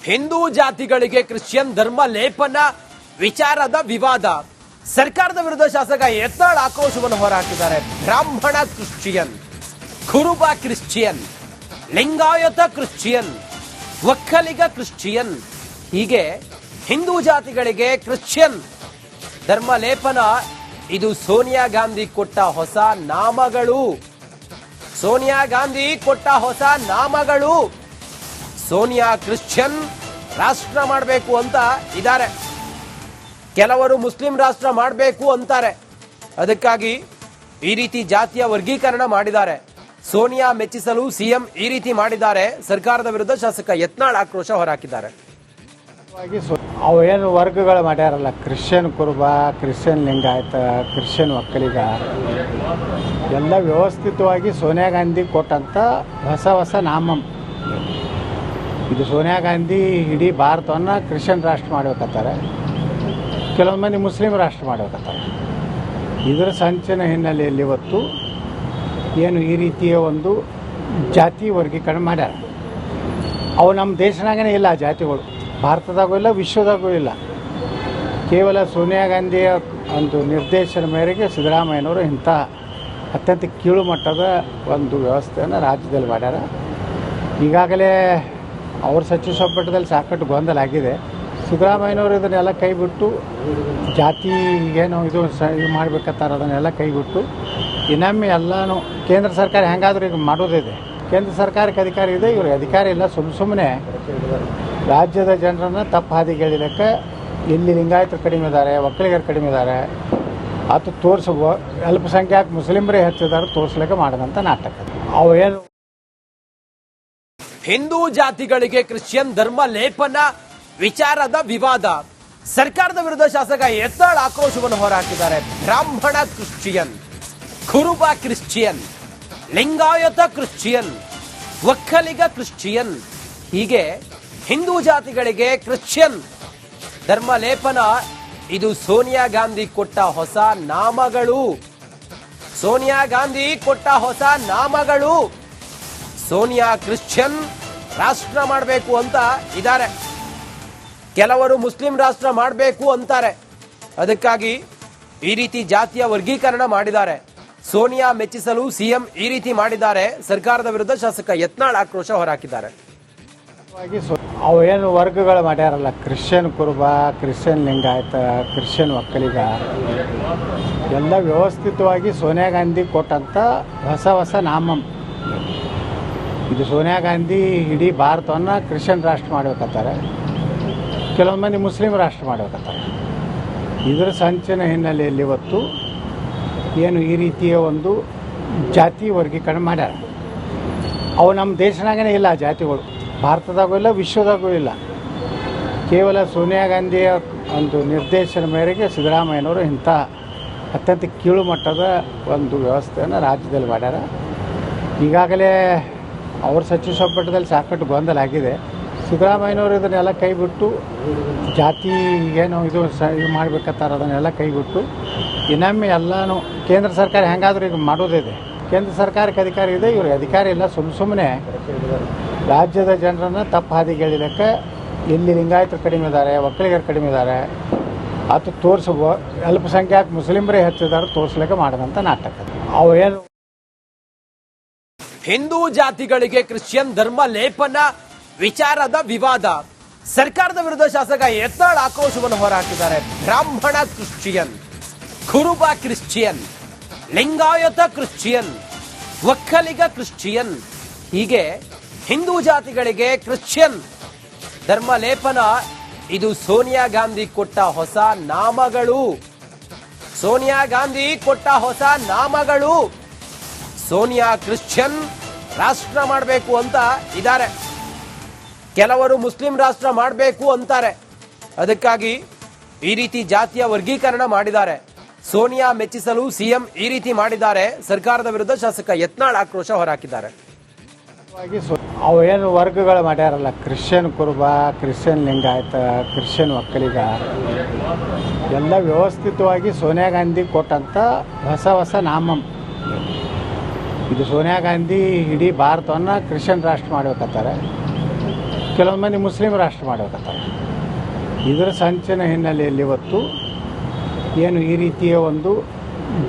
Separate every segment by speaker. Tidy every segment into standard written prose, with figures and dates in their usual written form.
Speaker 1: ಹಿಂದೂ ಜಾತಿಗಳಿಗೆ ಕ್ರಿಶ್ಚಿಯನ್ ಧರ್ಮ ಲೇಪನ ವಿಚಾರದ ವಿವಾದ. ಸರ್ಕಾರದ ವಿರುದ್ಧ ಶಾಸಕ ಯತ್ನಾಳ್ ಆಕ್ರೋಶವನ್ನು ಹೊರಹಾಕಿದ್ದಾರೆ. ಬ್ರಾಹ್ಮಣ ಕ್ರಿಶ್ಚಿಯನ್, ಕುರುಬ Christian, Lingayat Christian, Vokkaliga Christian, ಹೀಗೆ ಹಿಂದೂ ಜಾತಿಗಳಿಗೆ ಕ್ರಿಶ್ಚಿಯನ್ ಧರ್ಮ ಲೇಪನ ಇದು ಸೋನಿಯಾ ಗಾಂಧಿ ಕೊಟ್ಟ ಹೊಸ ನಾಮಗಳು. ಸೋನಿಯಾ ಗಾಂಧಿ ಕೊಟ್ಟ ಹೊಸ ನಾಮಗಳು. ಸೋನಿಯಾ ಕ್ರಿಶ್ಚಿಯನ್ ರಾಷ್ಟ್ರ ಮಾಡಬೇಕು ಅಂತ ಇದ್ದಾರೆ, ಕೆಲವರು ಮುಸ್ಲಿಂ ರಾಷ್ಟ್ರ ಮಾಡಬೇಕು ಅಂತಾರೆ. ಅದಕ್ಕಾಗಿ ಈ ರೀತಿ ಜಾತಿಯ ವರ್ಗೀಕರಣ ಮಾಡಿದ್ದಾರೆ. ಸೋನಿಯಾ ಮೆಚ್ಚಿಸಲು ಸಿಎಂ ಈ ರೀತಿ ಮಾಡಿದ್ದಾರೆ. ಸರ್ಕಾರದ ವಿರುದ್ಧ ಶಾಸಕ ಯತ್ನಾಳ್ ಆಕ್ರೋಶ ಹೊರಹಾಕಿದ್ದಾರೆ.
Speaker 2: ಅವು ಏನು ವರ್ಗಗಳು ಮಾಡ್ಯಾರಲ್ಲ, ಕ್ರಿಶ್ಚಿಯನ್ ಕುರುಬ, ಕ್ರಿಶ್ಚಿಯನ್ ಲಿಂಗಾಯತ, ಕ್ರಿಶ್ಚಿಯನ್ ಒಕ್ಕಲಿಗ, ಎಲ್ಲ ವ್ಯವಸ್ಥಿತವಾಗಿ ಸೋನಿಯಾ ಗಾಂಧಿ ಕೊಟ್ಟಂಥ ಹೊಸ ನಾಮ. ಇದು ಸೋನಿಯಾ ಗಾಂಧಿ ಇಡೀ ಭಾರತವನ್ನು ಕ್ರಿಶ್ಚಿಯನ್ ರಾಷ್ಟ್ರ ಮಾಡ್ಬೇಕತ್ತಾರೆ, ಕೆಲವೊಂದು ಮಂದಿ ಮುಸ್ಲಿಂ ರಾಷ್ಟ್ರ ಮಾಡ್ಬೇಕತ್ತಾರೆ. ಇದರ ಸಂಚಿನ ಹಿನ್ನೆಲೆಯಲ್ಲಿ ಇವತ್ತು ಏನು ಈ ರೀತಿಯ ಒಂದು ಜಾತಿ ವರ್ಗೀಕರಣ ಮಾಡ್ಯಾರ. ಅವು ನಮ್ಮ ದೇಶನಾಗೇ ಇಲ್ಲ, ಆ ಜಾತಿಗಳು ಭಾರತದಾಗೂ ಇಲ್ಲ, ವಿಶ್ವದಾಗೂ ಇಲ್ಲ. ಕೇವಲ ಸೋನಿಯಾ ಗಾಂಧಿಯ ಒಂದು ನಿರ್ದೇಶನ ಮೇರೆಗೆ ಸಿದ್ದರಾಮಯ್ಯನವರು ಇಂಥ ಅತ್ಯಂತ ಕೀಳು ಮಟ್ಟದ ಒಂದು ವ್ಯವಸ್ಥೆಯನ್ನು ರಾಜ್ಯದಲ್ಲಿ ಮಾಡ್ಯಾರ. ಈಗಾಗಲೇ ಅವ್ರ ಸಚಿವ ಸಂಪುಟದಲ್ಲಿ ಸಾಕಷ್ಟು ಗೊಂದಲ ಆಗಿದೆ. ಸಿದ್ದರಾಮಯ್ಯನವರು ಇದನ್ನೆಲ್ಲ ಕೈಬಿಟ್ಟು ಜಾತಿ ಏನು ಇದು ಮಾಡಬೇಕಂತಾರೆ, ಅದನ್ನೆಲ್ಲ ಕೈಬಿಟ್ಟು ಇನ್ನೊಮ್ಮೆ ಎಲ್ಲನೂ ಕೇಂದ್ರ ಸರ್ಕಾರ ಹೆಂಗಾದ್ರೂ ಈಗ ಮಾಡೋದಿದೆ. ಕೇಂದ್ರ ಸರ್ಕಾರಕ್ಕೆ ಅಧಿಕಾರ ಇದೆ, ಇವ್ರಿಗೆ ಅಧಿಕಾರ ಇಲ್ಲ. ಸುಮ್ಮನೆ ರಾಜ್ಯದ ಜನರನ್ನು ತಪ್ಪು ಹಾದಿಗೆ ಎಳಿಲಿಕ್ಕೆ ಇಲ್ಲಿ ಲಿಂಗಾಯತರು ಕಡಿಮೆ ಇದ್ದಾರೆ, ಒಕ್ಕಲಿಗರು ಕಡಿಮೆ ಇದ್ದಾರೆ, ಅದು ತೋರಿಸುವ ಅಲ್ಪಸಂಖ್ಯಾತ ಮುಸ್ಲಿಮರೇ ಹೆಚ್ಚಿದ್ದಾರೆ ತೋರಿಸ್ಲಿಕ್ಕೆ ಮಾಡಿದಂಥ ನಾಟಕ. ಅವು ಏನು
Speaker 1: ಹಿಂದೂ ಜಾತಿಗಳಿಗೆ ಕ್ರಿಶ್ಚಿಯನ್ ಧರ್ಮ ಲೇಪನ ವಿಚಾರದ ವಿವಾದ. ಸರ್ಕಾರದ ವಿರುದ್ಧ ಶಾಸಕ ಯತ್ನಾಳ್ ಆಕ್ರೋಶವನ್ನು ಹೊರಹಾಕಿದ್ದಾರೆ. ಬ್ರಾಹ್ಮಣ ಕ್ರಿಶ್ಚಿಯನ್, ಕುರುಬ Christian, Lingayat Christian, Vokkaliga Christian, ಹೀಗೆ ಹಿಂದೂ ಜಾತಿಗಳಿಗೆ ಕ್ರಿಶ್ಚಿಯನ್ ಧರ್ಮ ಲೇಪನ ಇದು ಸೋನಿಯಾ ಗಾಂಧಿ ಕೊಟ್ಟ ಹೊಸ ನಾಮಗಳು. ಸೋನಿಯಾ ಗಾಂಧಿ ಕೊಟ್ಟ ಹೊಸ ನಾಮಗಳು. ಸೋನಿಯಾ ಕ್ರಿಶ್ಚಿಯನ್ ರಾಷ್ಟ್ರ ಮಾಡಬೇಕು ಅಂತ ಇದ್ದಾರೆ, ಕೆಲವರು ಮುಸ್ಲಿಂ ರಾಷ್ಟ್ರ ಮಾಡಬೇಕು ಅಂತಾರೆ. ಅದಕ್ಕಾಗಿ ಈ ರೀತಿ ಜಾತಿಯ ವರ್ಗೀಕರಣ ಮಾಡಿದ್ದಾರೆ. ಸೋನಿಯಾ ಮೆಚ್ಚಿಸಲು ಸಿಎಂ ಈ ರೀತಿ ಮಾಡಿದ್ದಾರೆ. ಸರ್ಕಾರದ ವಿರುದ್ಧ ಶಾಸಕ ಯತ್ನಾಳ್ ಆಕ್ರೋಶ ಹೊರಹಾಕಿದ್ದಾರೆ.
Speaker 2: ಅವು ಏನು ವರ್ಗಗಳು ಮಾಡ್ಯಾರಲ್ಲ, ಕ್ರಿಶ್ಚಿಯನ್ ಕುರುಬ, ಕ್ರಿಶ್ಚಿಯನ್ ಲಿಂಗಾಯತ, ಕ್ರಿಶ್ಚಿಯನ್ ಒಕ್ಕಲಿಗ, ಎಲ್ಲ ವ್ಯವಸ್ಥಿತವಾಗಿ ಸೋನಿಯಾ ಗಾಂಧಿ ಕೊಟ್ಟಂಥ ಹೊಸ ನಾಮ. ಇದು ಸೋನಿಯಾ ಗಾಂಧಿ ಇಡೀ ಭಾರತವನ್ನು ಕ್ರಿಶ್ಚಿಯನ್ ರಾಷ್ಟ್ರ ಮಾಡ್ಬೇಕತ್ತಾರೆ, ಕೆಲವೊಂದು ಮಂದಿ ಮುಸ್ಲಿಂ ರಾಷ್ಟ್ರ ಮಾಡ್ಬೇಕತ್ತಾರೆ. ಇದರ ಸಂಚಿನ ಹಿನ್ನೆಲೆಯಲ್ಲಿ ಇವತ್ತು ಏನು ಈ ರೀತಿಯ ಒಂದು ಜಾತಿ ವರ್ಗೀಕರಣ ಮಾಡ್ಯಾರ. ಅವು ನಮ್ಮ ದೇಶನಾಗೇ ಇಲ್ಲ, ಆ ಜಾತಿಗಳು ಭಾರತದಾಗೂ ಇಲ್ಲ, ವಿಶ್ವದಾಗೂ ಇಲ್ಲ. ಕೇವಲ ಸೋನಿಯಾ ಗಾಂಧಿಯ ಒಂದು ನಿರ್ದೇಶನ ಮೇರೆಗೆ ಸಿದ್ದರಾಮಯ್ಯನವರು ಇಂಥ ಅತ್ಯಂತ ಕೀಳು ಮಟ್ಟದ ಒಂದು ವ್ಯವಸ್ಥೆಯನ್ನು ರಾಜ್ಯದಲ್ಲಿ ಮಾಡ್ಯಾರ. ಈಗಾಗಲೇ ಅವ್ರ ಸಚಿವ ಸಂಪುಟದಲ್ಲಿ ಸಾಕಷ್ಟು ಗೊಂದಲ ಆಗಿದೆ. ಸಿದ್ದರಾಮಯ್ಯನವರು ಇದನ್ನೆಲ್ಲ ಕೈಬಿಟ್ಟು ಜಾತಿ ಏನು ಇದು ಮಾಡಬೇಕಂತಾರೆ, ಅದನ್ನೆಲ್ಲ ಕೈಬಿಟ್ಟು ಇನ್ನೊಮ್ಮೆ ಎಲ್ಲನೂ ಕೇಂದ್ರ ಸರ್ಕಾರ ಹೆಂಗಾದ್ರೂ ಈಗ ಮಾಡೋದಿದೆ. ಕೇಂದ್ರ ಸರ್ಕಾರಕ್ಕೆ ಅಧಿಕಾರ ಇದೆ, ಇವ್ರಿಗೆ ಅಧಿಕಾರ ಇಲ್ಲ. ಸುಮ್ಮನೆ ರಾಜ್ಯದ ಜನರನ್ನು ತಪ್ಪು ಹಾದಿಗೆ ಎಳಿಲಿಕ್ಕೆ ಇಲ್ಲಿ ಲಿಂಗಾಯತರು ಕಡಿಮೆ ಇದ್ದಾರೆ, ಒಕ್ಕಲಿಗರು ಕಡಿಮೆ ಇದ್ದಾರೆ, ಅದು ತೋರಿಸುವ ಅಲ್ಪಸಂಖ್ಯಾತ ಮುಸ್ಲಿಮರೇ ಹೆಚ್ಚಿದ್ದಾರೆ ತೋರಿಸ್ಲಿಕ್ಕೆ ಮಾಡಿದಂಥ ನಾಟಕ. ಅವು ಏನು
Speaker 1: ಹಿಂದೂ ಜಾತಿಗಳಿಗೆ ಕ್ರಿಶ್ಚಿಯನ್ ಧರ್ಮ ಲೇಪನ ವಿಚಾರದ ವಿವಾದ. ಸರ್ಕಾರದ ವಿರುದ್ಧ ಶಾಸಕ ಯತ್ನಾಳ್ ಆಕ್ರೋಶವನ್ನು ಹೊರಹಾಕಿದ್ದಾರೆ. ಬ್ರಾಹ್ಮಣ ಕ್ರಿಶ್ಚಿಯನ್, ಕುರುಬ Christian, Lingayat Christian, Vokkaliga Christian, ಹೀಗೆ ಹಿಂದೂ ಜಾತಿಗಳಿಗೆ ಕ್ರಿಶ್ಚಿಯನ್ ಧರ್ಮ ಲೇಪನ ಇದು ಸೋನಿಯಾ ಗಾಂಧಿ ಕೊಟ್ಟ ಹೊಸ ನಾಮಗಳು. ಸೋನಿಯಾ ಗಾಂಧಿ ಕೊಟ್ಟ ಹೊಸ ನಾಮಗಳು. ಸೋನಿಯಾ ಕ್ರಿಶ್ಚಿಯನ್ ರಾಷ್ಟ್ರ ಮಾಡಬೇಕು ಅಂತ ಇದ್ದಾರೆ, ಕೆಲವರು ಮುಸ್ಲಿಂ ರಾಷ್ಟ್ರ ಮಾಡಬೇಕು ಅಂತಾರೆ. ಅದಕ್ಕಾಗಿ ಈ ರೀತಿ ಜಾತಿಯ ವರ್ಗೀಕರಣ ಮಾಡಿದ್ದಾರೆ. ಸೋನಿಯಾ ಮೆಚ್ಚಿಸಲು ಸಿಎಂ ಈ ರೀತಿ ಮಾಡಿದ್ದಾರೆ. ಸರ್ಕಾರದ ವಿರುದ್ಧ ಶಾಸಕ ಯತ್ನಾಳ್ ಆಕ್ರೋಶ ಹೊರಹಾಕಿದ್ದಾರೆ.
Speaker 2: ಅವು ಏನು ವರ್ಗಗಳು ಮಾಡ್ಯಾರಲ್ಲ, ಕ್ರಿಶ್ಚಿಯನ್ ಕುರುಬ, ಕ್ರಿಶ್ಚಿಯನ್ ಲಿಂಗಾಯತ, ಕ್ರಿಶ್ಚಿಯನ್ ಒಕ್ಕಲಿಗ, ಎಲ್ಲ ವ್ಯವಸ್ಥಿತವಾಗಿ ಸೋನಿಯಾ ಗಾಂಧಿ ಕೊಟ್ಟಂಥ ಹೊಸ ನಾಮ. ಇದು ಸೋನಿಯಾ ಗಾಂಧಿ ಇಡೀ ಭಾರತವನ್ನು ಕ್ರಿಶ್ಚಿಯನ್ ರಾಷ್ಟ್ರ ಮಾಡ್ಬೇಕತ್ತಾರೆ, ಕೆಲವೊಂದು ಮಂದಿ ಮುಸ್ಲಿಂ ರಾಷ್ಟ್ರ ಮಾಡಬೇಕತ್ತಾರೆ. ಇದರ ಸಂಚಿನ ಹಿನ್ನೆಲೆಯಲ್ಲಿ ಇವತ್ತು ಏನು ಈ ರೀತಿಯ ಒಂದು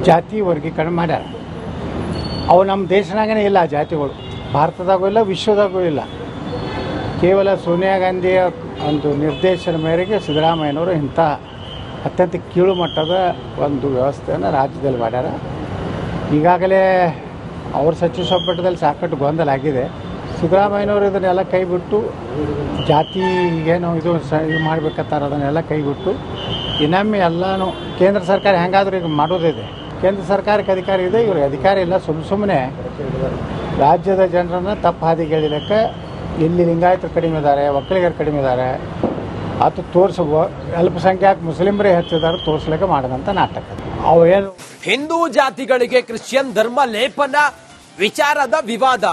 Speaker 2: ಜಾತಿ ವರ್ಗೀಕರಣ ಮಾಡ್ಯಾರ. ಅವು ನಮ್ಮ ದೇಶನಾಗೇ ಇಲ್ಲ, ಆ ಜಾತಿಗಳು ಭಾರತದಾಗೂ ಇಲ್ಲ, ವಿಶ್ವದಾಗೂ ಇಲ್ಲ. ಕೇವಲ ಸೋನಿಯಾ ಗಾಂಧಿಯ ಒಂದು ನಿರ್ದೇಶನ ಮೇರೆಗೆ ಸಿದ್ದರಾಮಯ್ಯನವರು ಇಂಥ ಅತ್ಯಂತ ಕೀಳು ಮಟ್ಟದ ಒಂದು ವ್ಯವಸ್ಥೆಯನ್ನು ರಾಜ್ಯದಲ್ಲಿ ಮಾಡ್ಯಾರ. ಈಗಾಗಲೇ ಅವ್ರ ಸಚಿವ ಸಂಪುಟದಲ್ಲಿ ಸಾಕಷ್ಟು ಗೊಂದಲ ಆಗಿದೆ. ಸಿದ್ದರಾಮಯ್ಯನವರು ಇದನ್ನೆಲ್ಲ ಕೈಬಿಟ್ಟು ಜಾತಿ ಏನು ಇದು ಮಾಡಬೇಕಂತಾರೆ ಅದನ್ನೆಲ್ಲ ಕೈಬಿಟ್ಟು ಇನ್ನೊಮ್ಮೆ ಎಲ್ಲನೂ ಕೇಂದ್ರ ಸರ್ಕಾರ ಹೆಂಗಾದ್ರೂ ಈಗ ಮಾಡೋದಿದೆ. ಕೇಂದ್ರ ಸರ್ಕಾರಕ್ಕೆ ಅಧಿಕಾರ ಇದೆ, ಇವ್ರಿಗೆ ಅಧಿಕಾರ ಇಲ್ಲ. ಸುಮ್ಮನೆ ರಾಜ್ಯದ ಜನರನ್ನು ತಪ್ಪು ಹಾದಿಗೆ ಎಳಿಲಿಕ್ಕೆ ಇಲ್ಲಿ ಲಿಂಗಾಯತರು ಕಡಿಮೆ ಇದ್ದಾರೆ, ಒಕ್ಕಲಿಗರು ಕಡಿಮೆ ಇದ್ದಾರೆ, ಅದು ಅಲ್ಪಸಂಖ್ಯಾತ ಮುಸ್ಲಿಮರೇ ಹೆಚ್ಚಿದ್ದಾರೆ ತೋರಿಸ್ಲಿಕ್ಕೆ ಮಾಡಿದಂಥ ನಾಟಕ. ಅವು ಏನು
Speaker 1: ಹಿಂದೂ ಜಾತಿಗಳಿಗೆ ಕ್ರಿಶ್ಚಿಯನ್ ಧರ್ಮ ಲೇಪನ ವಿಚಾರದ ವಿವಾದ,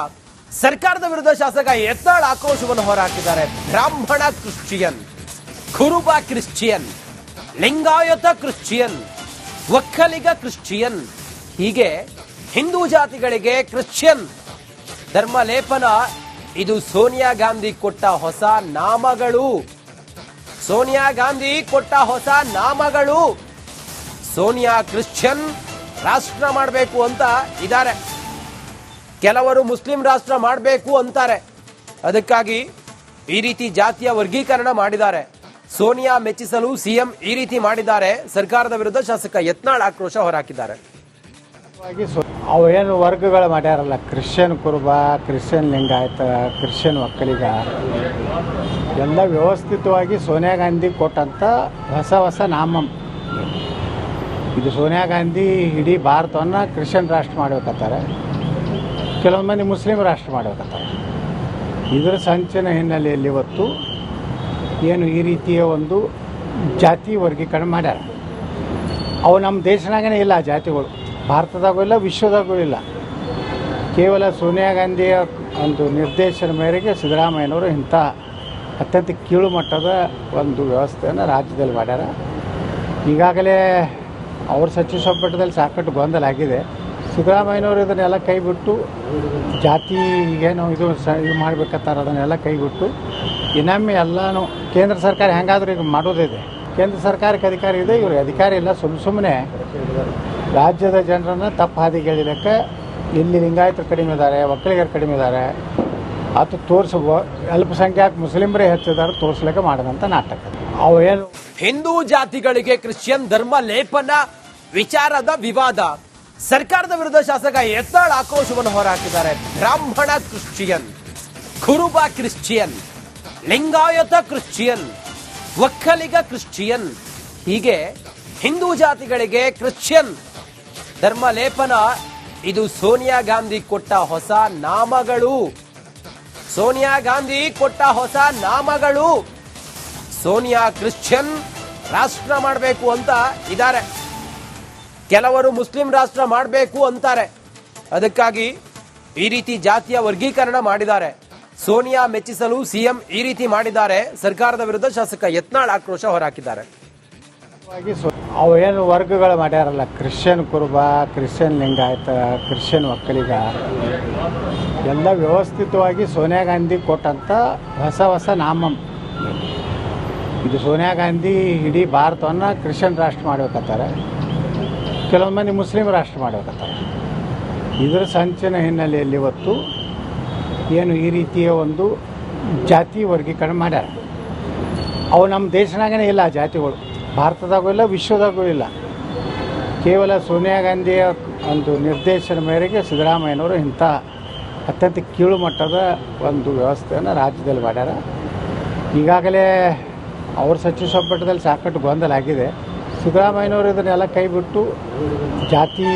Speaker 1: ಸರ್ಕಾರದ ವಿರುದ್ಧ ಶಾಸಕ ಯತ್ನಾಳ್ ಆಕ್ರೋಶವನ್ನು ಹೊರಹಾಕಿದ್ದಾರೆ. ಬ್ರಾಹ್ಮಣ ಕ್ರಿಶ್ಚಿಯನ್, ಕುರುಬ Christian, Lingayat Christian, Vokkaliga Christian, ಹೀಗೆ ಹಿಂದೂ ಜಾತಿಗಳಿಗೆ ಕ್ರಿಶ್ಚಿಯನ್ ಧರ್ಮ ಲೇಪನ. ಇದು ಸೋನಿಯಾ ಗಾಂಧಿ ಕೊಟ್ಟ ಹೊಸ ನಾಮಗಳು. ಸೋನಿಯಾ ಗಾಂಧಿ ಕೊಟ್ಟ ಹೊಸ ನಾಮಗಳು. ಸೋನಿಯಾ ಕ್ರಿಶ್ಚಿಯನ್ ರಾಷ್ಟ್ರ ಮಾಡಬೇಕು ಅಂತ ಇದ್ದಾರೆ, ಕೆಲವರು ಮುಸ್ಲಿಂ ರಾಷ್ಟ್ರ ಮಾಡಬೇಕು ಅಂತಾರೆ. ಅದಕ್ಕಾಗಿ ಈ ರೀತಿ ಜಾತಿಯ ವರ್ಗೀಕರಣ ಮಾಡಿದ್ದಾರೆ. ಸೋನಿಯಾ ಮೆಚ್ಚಿಸಲು ಸಿಎಂ ಈ ರೀತಿ ಮಾಡಿದ್ದಾರೆ. ಸರ್ಕಾರದ ವಿರುದ್ಧ ಶಾಸಕ ಯತ್ನಾಳ್ ಆಕ್ರೋಶ ಹೊರಹಾಕಿದ್ದಾರೆ.
Speaker 2: ಅವು ಏನು ವರ್ಗಗಳು ಮಾಡ್ಯಾರಲ್ಲ, ಕ್ರಿಶ್ಚಿಯನ್ ಕುರುಬ, ಕ್ರಿಶ್ಚಿಯನ್ ಲಿಂಗಾಯತ, ಕ್ರಿಶ್ಚಿಯನ್ ಒಕ್ಕಲಿಗ, ಎಲ್ಲ ವ್ಯವಸ್ಥಿತವಾಗಿ ಸೋನಿಯಾ ಗಾಂಧಿ ಕೊಟ್ಟಂಥ ಹೊಸ ನಾಮ. ಇದು ಸೋನಿಯಾ ಗಾಂಧಿ ಇಡೀ ಭಾರತವನ್ನು ಕ್ರಿಶ್ಚಿಯನ್ ರಾಷ್ಟ್ರ ಮಾಡಬೇಕತ್ತಾರೆ, ಕೆಲವೊಂದು ಮಂದಿ ಮುಸ್ಲಿಂ ರಾಷ್ಟ್ರ ಮಾಡಬೇಕತ್ತಾರೆ. ಇದರ ಸಂಚಿನ ಹಿನ್ನೆಲೆಯಲ್ಲಿ ಇವತ್ತು ಏನು ಈ ರೀತಿಯ ಒಂದು ಜಾತಿ ವರ್ಗೀಕರಣ ಮಾಡ್ಯಾರ. ಅವು ನಮ್ಮ ದೇಶನಾಗೇ ಇಲ್ಲ, ಆ ಜಾತಿಗಳು ಭಾರತದಾಗೂ ಇಲ್ಲ, ವಿಶ್ವದಾಗೂ ಇಲ್ಲ. ಕೇವಲ ಸೋನಿಯಾ ಗಾಂಧಿಯ ಒಂದು ನಿರ್ದೇಶನ ಮೇರೆಗೆ ಸಿದ್ದರಾಮಯ್ಯನವರು ಇಂಥ ಅತ್ಯಂತ ಕೀಳು ಮಟ್ಟದ ಒಂದು ವ್ಯವಸ್ಥೆಯನ್ನು ರಾಜ್ಯದಲ್ಲಿ ಮಾಡ್ಯಾರ. ಈಗಾಗಲೇ ಅವ್ರ ಸಚಿವ ಸಂಪುಟದಲ್ಲಿ ಸಾಕಷ್ಟು ಗೊಂದಲ ಆಗಿದೆ. ಸಿದ್ದರಾಮಯ್ಯನವರು ಇದನ್ನೆಲ್ಲ ಕೈಬಿಟ್ಟು ಜಾತಿ ಏನು ಇದು ಮಾಡಬೇಕಂತಾರೆ ಅದನ್ನೆಲ್ಲ ಕೈಬಿಟ್ಟು ಇನ್ನೊಮ್ಮೆ ಎಲ್ಲನೂ ಕೇಂದ್ರ ಸರ್ಕಾರ ಹೆಂಗಾದ್ರೂ ಈಗ ಮಾಡೋದಿದೆ. ಕೇಂದ್ರ ಸರ್ಕಾರಕ್ಕೆ ಅಧಿಕಾರ ಇದೆ, ಇವ್ರಿಗೆ ಅಧಿಕಾರ ಇಲ್ಲ. ಸುಮ್ಮನೆ ರಾಜ್ಯದ ಜನರನ್ನು ತಪ್ಪು ಹಾದಿಗೆ ಎಳಿಲಿಕ್ಕೆ ಇಲ್ಲಿ ಲಿಂಗಾಯತರು ಕಡಿಮೆ ಇದ್ದಾರೆ, ಒಕ್ಕಲಿಗರು ಕಡಿಮೆ ಇದ್ದಾರೆ, ಅದು ಅಲ್ಪಸಂಖ್ಯಾತ ಮುಸ್ಲಿಮರೇ ಹೆಚ್ಚಿದ್ದಾರೆ ತೋರಿಸ್ಲಿಕ್ಕೆ ಮಾಡಿದಂಥ ನಾಟಕ. ಅವು ಏನು
Speaker 1: ಹಿಂದೂ ಜಾತಿಗಳಿಗೆ ಕ್ರಿಶ್ಚಿಯನ್ ಧರ್ಮ ಲೇಪನ ವಿಚಾರದ ವಿವಾದ, ಸರ್ಕಾರದ ವಿರುದ್ಧ ಶಾಸಕ ಯತ್ನಾಳ್ ಆಕ್ರೋಶವನ್ನು ಹೊರಹಾಕಿದ್ದಾರೆ. ಬ್ರಾಹ್ಮಣ ಕ್ರಿಶ್ಚಿಯನ್, ಕುರುಬ Christian, Lingayat Christian, Vokkaliga Christian, ಹೀಗೆ ಹಿಂದೂ ಜಾತಿಗಳಿಗೆ ಕ್ರಿಶ್ಚಿಯನ್ ಧರ್ಮ ಲೇಪನ. ಇದು ಸೋನಿಯಾ ಗಾಂಧಿ ಕೊಟ್ಟ ಹೊಸ ನಾಮಗಳು. ಸೋನಿಯಾ ಗಾಂಧಿ ಕೊಟ್ಟ ಹೊಸ ನಾಮಗಳು. ಸೋನಿಯಾ ಕ್ರಿಶ್ಚಿಯನ್ ರಾಷ್ಟ್ರ ಮಾಡಬೇಕು ಅಂತ ಇದ್ದಾರೆ, ಕೆಲವರು ಮುಸ್ಲಿಂ ರಾಷ್ಟ್ರ ಮಾಡಬೇಕು ಅಂತಾರೆ. ಅದಕ್ಕಾಗಿ ಈ ರೀತಿ ಜಾತಿಯ ವರ್ಗೀಕರಣ ಮಾಡಿದ್ದಾರೆ. ಸೋನಿಯಾ ಮೆಚ್ಚಿಸಲು ಸಿಎಂ ಈ ರೀತಿ ಮಾಡಿದ್ದಾರೆ. ಸರ್ಕಾರದ ವಿರುದ್ಧ ಶಾಸಕ ಯತ್ನಾಳ್ ಆಕ್ರೋಶ ಹೊರಹಾಕಿದ್ದಾರೆ.
Speaker 2: ಅವು ಏನು ವರ್ಗಗಳು ಮಾಡ್ಯಾರಲ್ಲ, ಕ್ರಿಶ್ಚಿಯನ್ ಕುರುಬ, ಕ್ರಿಶ್ಚಿಯನ್ ಲಿಂಗಾಯತ, ಕ್ರಿಶ್ಚಿಯನ್ ಒಕ್ಕಲಿಗ, ಎಲ್ಲ ವ್ಯವಸ್ಥಿತವಾಗಿ ಸೋನಿಯಾ ಗಾಂಧಿ ಕೊಟ್ಟಂಥ ಹೊಸ ನಾಮ. ಇದು ಸೋನಿಯಾ ಗಾಂಧಿ ಇಡೀ ಭಾರತವನ್ನು ಕ್ರಿಶ್ಚಿಯನ್ ರಾಷ್ಟ್ರ ಮಾಡಬೇಕತ್ತಾರೆ, ಕೆಲವೊಂದು ಮಂದಿ ಮುಸ್ಲಿಂ ರಾಷ್ಟ್ರ ಮಾಡಬೇಕತ್ತಾರೆ. ಇದರ ಸಂಚಿನ ಹಿನ್ನೆಲೆಯಲ್ಲಿ ಇವತ್ತು ಏನು ಈ ರೀತಿಯ ಒಂದು ಜಾತಿ ವರ್ಗೀಕರಣ ಮಾಡ್ಯಾರ. ಅವು ನಮ್ಮ ದೇಶನಾಗೇ ಇಲ್ಲ, ಆ ಜಾತಿಗಳು ಭಾರತದಾಗೂ ಇಲ್ಲ, ವಿಶ್ವದಾಗೂ ಇಲ್ಲ. ಕೇವಲ ಸೋನಿಯಾ ಗಾಂಧಿಯ ಒಂದು ನಿರ್ದೇಶನ ಮೇರೆಗೆ ಸಿದ್ದರಾಮಯ್ಯನವರು ಇಂಥ ಅತ್ಯಂತ ಕೀಳು ಮಟ್ಟದ ಒಂದು ವ್ಯವಸ್ಥೆಯನ್ನು ರಾಜ್ಯದಲ್ಲಿ ಮಾಡ್ಯಾರ. ಈಗಾಗಲೇ ಅವ್ರ ಸಚಿವ ಸಂಪುಟದಲ್ಲಿ ಸಾಕಷ್ಟು ಗೊಂದಲ ಆಗಿದೆ. ಸಿದ್ದರಾಮಯ್ಯನವರು ಇದನ್ನೆಲ್ಲ ಕೈಬಿಟ್ಟು ಜಾತಿ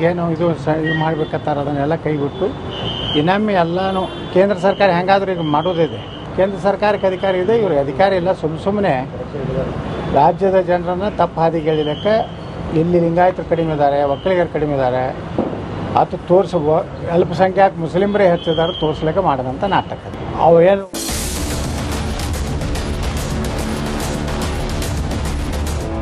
Speaker 2: ಏನು ಇದು ಮಾಡಬೇಕಂತಾರೆ ಅದನ್ನೆಲ್ಲ ಕೈಬಿಟ್ಟು ಇನ್ನೊಮ್ಮೆ ಎಲ್ಲನೂ ಕೇಂದ್ರ ಸರ್ಕಾರ ಹೆಂಗಾದ್ರೂ ಈಗ ಮಾಡೋದಿದೆ. ಕೇಂದ್ರ ಸರ್ಕಾರಕ್ಕೆ ಅಧಿಕಾರ ಇದೆ, ಇವ್ರಿಗೆ ಅಧಿಕಾರ ಇಲ್ಲ. ಸುಮ್ಮನೆ ರಾಜ್ಯದ ಜನರನ್ನು ತಪ್ಪು ಹಾದಿಗೆ ಎಳಿಲಿಕ್ಕೆ ಇಲ್ಲಿ ಲಿಂಗಾಯತರು ಕಡಿಮೆ ಇದ್ದಾರೆ, ಒಕ್ಕಲಿಗರು ಕಡಿಮೆ ಇದ್ದಾರೆ, ಅದು ಅಲ್ಪಸಂಖ್ಯಾತ ಮುಸ್ಲಿಮರೇ ಹೆಚ್ಚಿದ್ದಾರೆ ತೋರಿಸ್ಲಿಕ್ಕೆ ಮಾಡಿದಂಥ ನಾಟಕ. ಅವು ಏನು